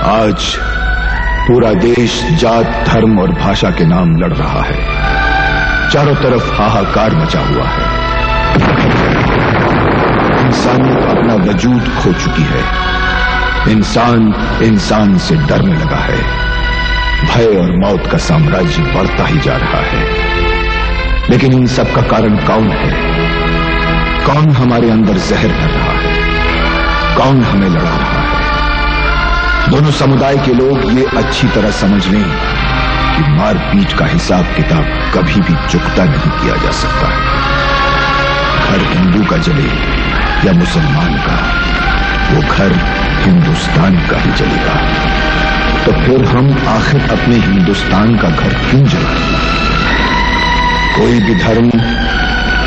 आज पूरा देश जात, धर्म और भाषा के नाम लड़ रहा है। चारों तरफ हाहाकार मचा हुआ है। इंसानियत अपना वजूद खो चुकी है। इंसान इंसान से डरने लगा है। भय और मौत का साम्राज्य बढ़ता ही जा रहा है। लेकिन इन सब का कारण कौन है? कौन हमारे अंदर जहर भर रहा है? कौन हमें लड़ा रहा है? दोनों समुदाय के लोग ये अच्छी तरह समझ लें कि मारपीट का हिसाब किताब कभी भी चुकता नहीं किया जा सकता है। घर हिंदू का जले या मुसलमान का, वो घर हिंदुस्तान का ही जलेगा। तो फिर हम आखिर अपने हिंदुस्तान का घर क्यों जलाएं? कोई भी धर्म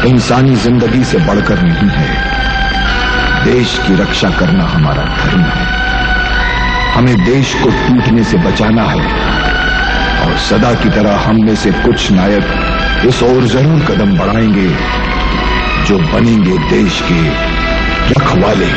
इंसानी जिंदगी से बढ़कर नहीं है। देश की रक्षा करना हमारा धर्म है। हमें देश को टूटने से बचाना है और सदा की तरह हम में से कुछ नायक इस ओर जरूर कदम बढ़ाएंगे जो बनेंगे देश के रखवाले।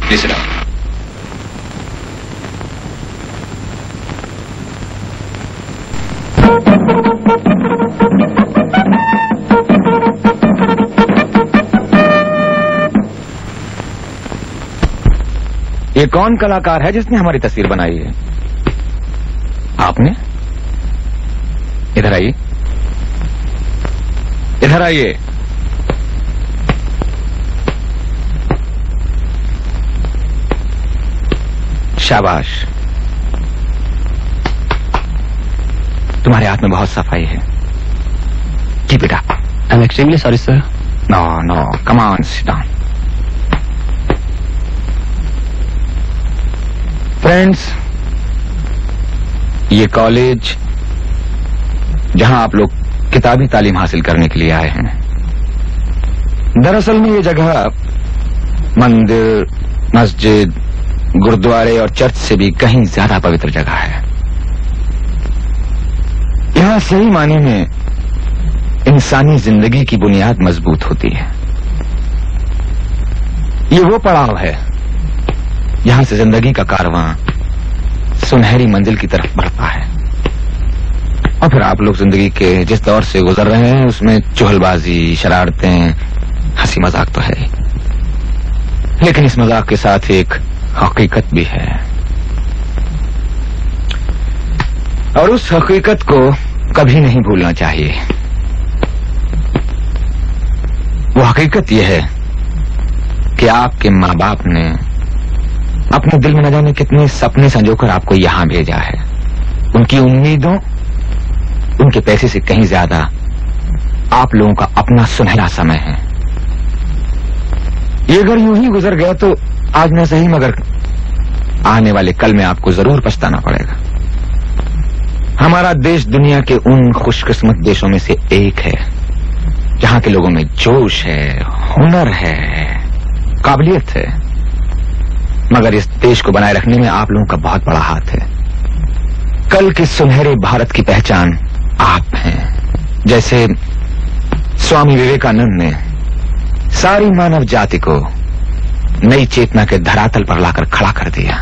Please sit down. ये कौन कलाकार है जिसने हमारी तस्वीर बनाई है? आपने? इधर आइए, इधर आइए। शाबाश, तुम्हारे हाथ में बहुत सफाई है। Keep it up. I'm extremely sorry, sir. No, come on, sit down. Friends, ये कॉलेज जहां आप लोग किताबी तालीम हासिल करने के लिए आए हैं, दरअसल में ये जगह मंदिर, मस्जिद, गुरुद्वारे और चर्च से भी कहीं ज्यादा पवित्र जगह है। यहां सही माने में इंसानी जिंदगी की बुनियाद मजबूत होती है। ये वो पड़ाव है यहां से जिंदगी का कारवां सुनहरी मंजिल की तरफ बढ़ता है। और फिर आप लोग जिंदगी के जिस दौर से गुजर रहे हैं उसमें चुहलबाजी, शरारतें, हंसी मजाक तो है, लेकिन इस मजाक के साथ एक हकीकत भी है। और उस हकीकत को कभी नहीं भूलना चाहिए। वो हकीकत यह है कि आपके माँ बाप ने अपने दिल में न जाने कितने सपने संजोकर आपको यहां भेजा है। उनकी उम्मीदों, उनके पैसे से कहीं ज्यादा आप लोगों का अपना सुनहरा समय है। ये अगर यूं ही गुजर गया तो आज न सही मगर आने वाले कल में आपको जरूर पछताना पड़ेगा। हमारा देश दुनिया के उन खुशकिस्मत देशों में से एक है जहां के लोगों में जोश है, हुनर है, काबिलियत है, मगर इस देश को बनाए रखने में आप लोगों का बहुत बड़ा हाथ है। कल के सुनहरे भारत की पहचान आप हैं। जैसे स्वामी विवेकानंद ने सारी मानव जाति को नई चेतना के धरातल पर लाकर खड़ा कर दिया।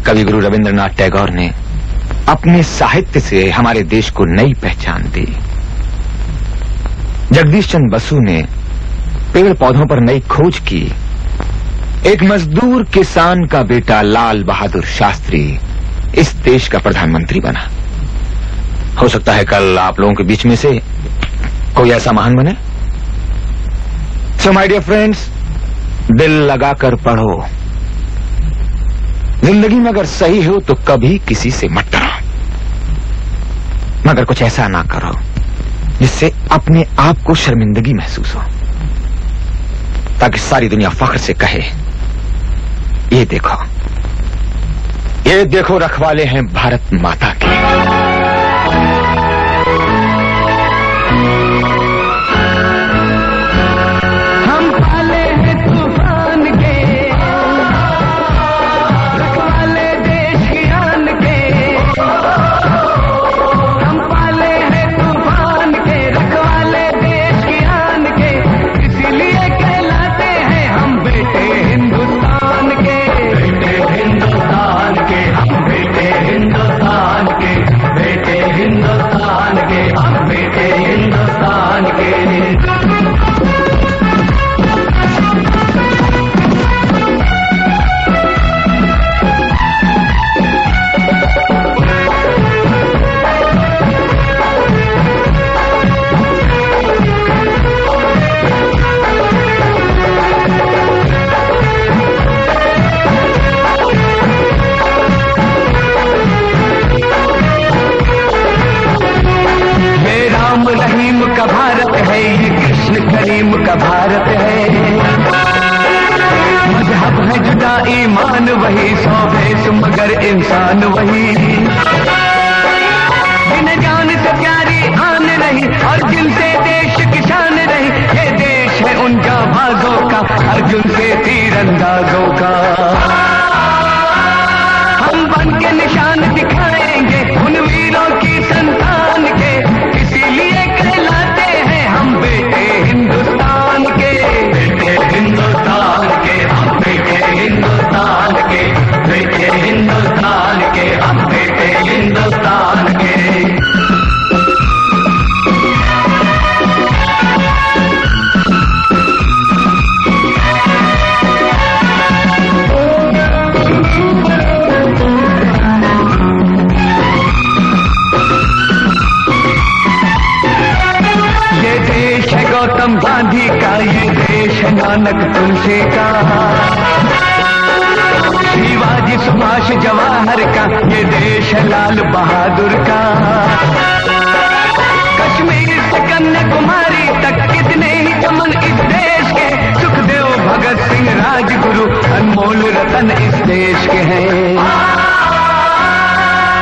कवि गुरु रविंद्रनाथ टैगोर ने अपने साहित्य से हमारे देश को नई पहचान दी। जगदीश चंद्र बसु ने पेड़ पौधों पर नई खोज की। एक मजदूर किसान का बेटा लाल बहादुर शास्त्री इस देश का प्रधानमंत्री बना। हो सकता है कल आप लोगों के बीच में से कोई ऐसा महान बने। सो माय डियर फ्रेंड्स, दिल लगाकर पढ़ो। जिंदगी में अगर सही हो तो कभी किसी से मत डरो, मगर कुछ ऐसा ना करो जिससे अपने आप को शर्मिंदगी महसूस हो। ताकि सारी दुनिया फख्र से कहे, ये देखो रखवाले हैं भारत माता के। हम पाले हैं तूफान के, रखवाले देश की आन के। हम पाले हैं तूफान के, रखवाले देश की आन के। इसीलिए कहलाते हैं हम बेटे हिंदुस्तान के। बेटे हिंदुस्तान के, हम बेटे हिंदुस्तान के। बेटे हिंदुस्तान के, हम बेटे हिंदुस्तान के। रहीम का भारत है, ये कृष्ण करीम का भारत है। मजहब है जुदा ईमान वही, सौ भेष मगर इंसान वही। जिन्हें जान से प्यारी आन रही और जिनसे देश की शान रही। ये देश है उन जाबाजों का, अर्जुन से तीरंदाजों का। हम बन के निशान दिखाएंगे उन वीरों की संतान के। इसीलिए कहलाते हैं हम बेटे हिंदुस्तान के। बेटे हिंदुस्तान के, हम बेटे हिंदुस्तान के। बेटे हिंदुस्तान के, हम बेटे हिंदुस्तान के। गौतम गांधी का, ये देश है नानक तुलसी का। शिवाजी सुभाष जवाहर का, ये देश है लाल बहादुर का। कश्मीर से कन्याकुमारी तक कितने ही चमन इस देश के। सुखदेव भगत सिंह राजगुरु अनमोल रतन इस देश के हैं।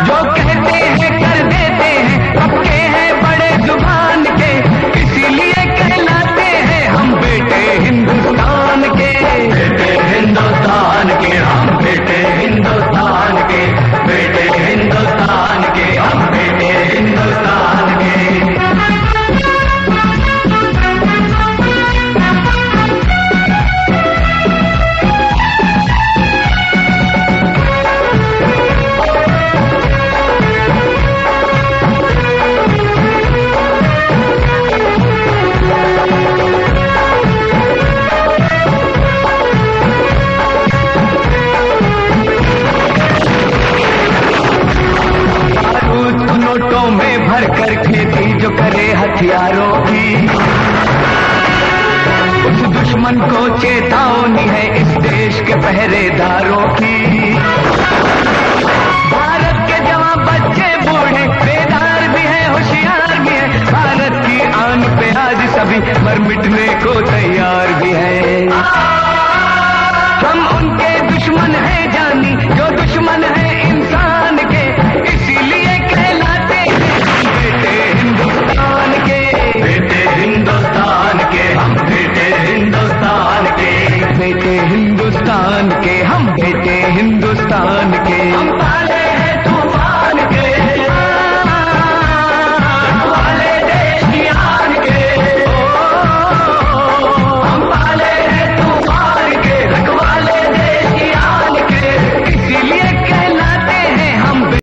जो कहते हैं कर देते हैं, पक्के हैं बड़े जुबान के। इसीलिए कहलाते हैं हम बेटे हिंदुस्तान के। बेटे हिंदुस्तान के, हम बेटे हिंदुस्तान के। बेटे हिंदुस्तान के, हम बेटे हिंदुस्तान के। नोटों में भर कर खेती जो करे हथियारों की। उस दुश्मन को चेतावनी है इस देश के पहरेदारों की। भारत के जवान बच्चे बूढ़े बेदार भी हैं, होशियार भी हैं। भारत की आन पे आज सभी मर मिटने को तैयार भी हैं। हम उनके दुश्मन हैं जानी, जो दुश्मन है इंसान के। इसीलिए कहलाते हैं हम बेटे हिंदुस्तान के। बेटे हिंदुस्तान के, हम बेटे हिंदुस्तान के। बेटे हिंदुस्तान के, हम बेटे हिंदुस्तान के।